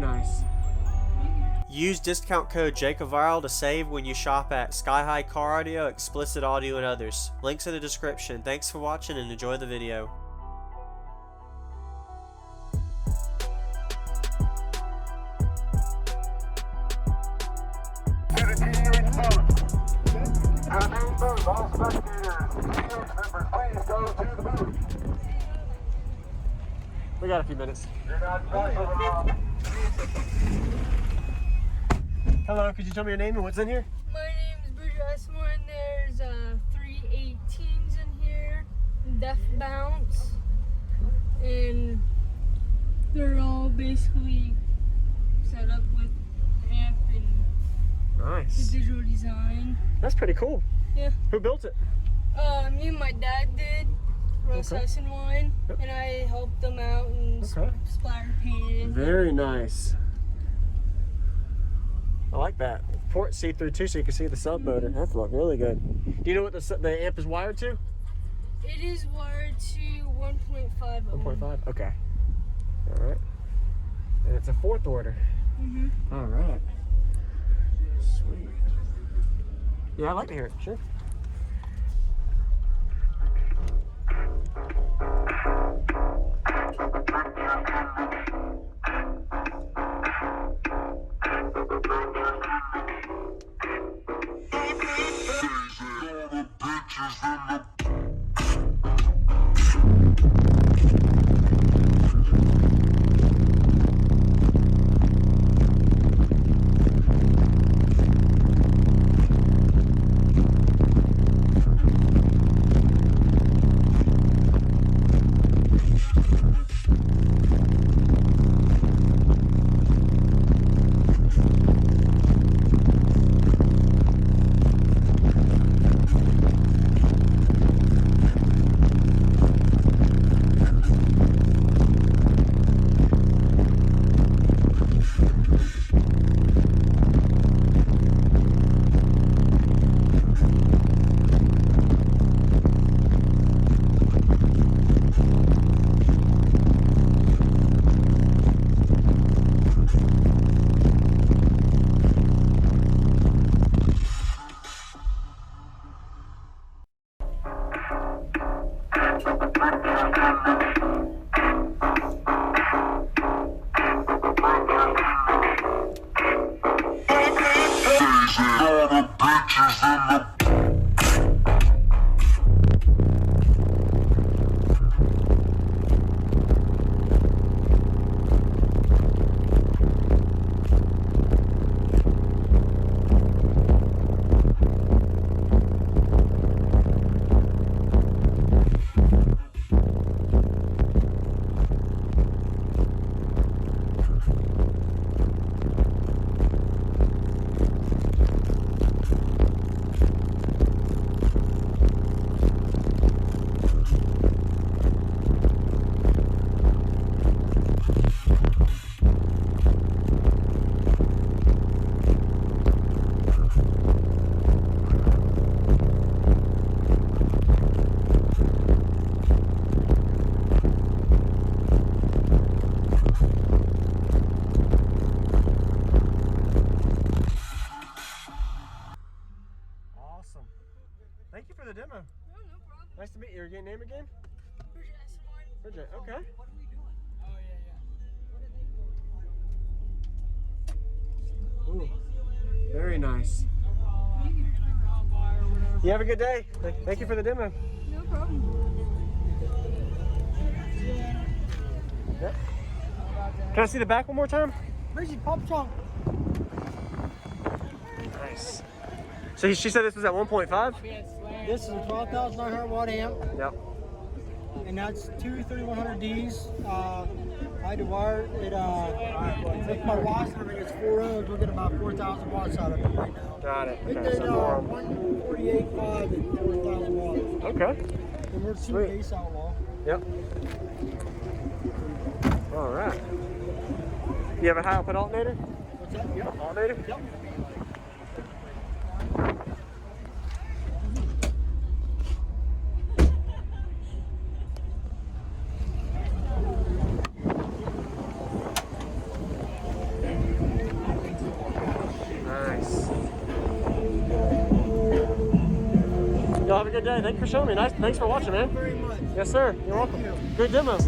nice. Use discount code JACOVIRAL to save when you shop at Sky High Car Audio, Explicit Audio, and others. Links in the description. Thanks for watching and enjoy the video. All spectators, members, please go to the booth. We got a few minutes. You're not welcome. Hello, could you tell me your name and what's in here? My name is Bridget, and there's 3 18s in here, Def Bounce, and they're all basically set up with amp and Nice. the digital design. That's pretty cool. Yeah. Who built it? Me and my dad did, Russ Heisen wine, Yep. and I helped them out and splatter painted. Very nice. I like that. Port see-through too, so you can see the sub motor. That's looking really good. Do you know what the amp is wired to? It is wired to 1.5 ohm. 1.5? Okay. All right. And it's a 4th order. All right. Sweet. Yeah, I'd like to hear it. Sure. Thank you for the demo. No problem. Nice to meet you. Your name again? Bridget, Bridget, okay. What are we doing? Oh, yeah, yeah. Ooh, very nice. You have a good day. Thank you for the demo. No problem. Yep. Can I see the back one more time? Bridget, pop trunk. Nice. So she said this was at 1.5? This is a 12,900 watt amp, Yep. and that's two 3100Ds. I had to wire it, with my watts and everything, it's 4 ohms. We'll get about 4,000 watts out of it right now. Got it. It Okay, did so more on- 148.5 and 4,000 watts. Okay. And we're Sweet. base Outlaw. Yep. All right. You have a high output alternator? What's that? Yep. Alternator? Yep. a good day. Thank you for showing me. Nice. Thanks for watching, man. Very much. Yes, sir. You're welcome. you. Good demo.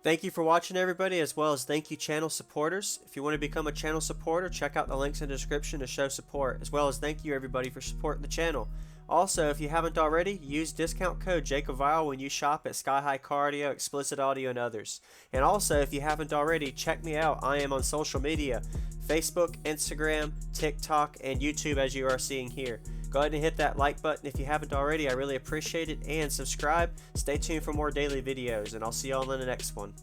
Thank you for watching, everybody, as well as thank you channel supporters. If you want to become a channel supporter, check out the links in the description to show support, as well as thank you everybody for supporting the channel. Also, if you haven't already, use discount code JACOBVIRAL when you shop at Sky High Car Audio, Explicit Audio, and others. And also, if you haven't already, check me out. I am on social media, Facebook, Instagram, TikTok, and YouTube, as you are seeing here. Go ahead and hit that like button if you haven't already. I really appreciate it. And subscribe. Stay tuned for more daily videos, and I'll see y'all in the next one.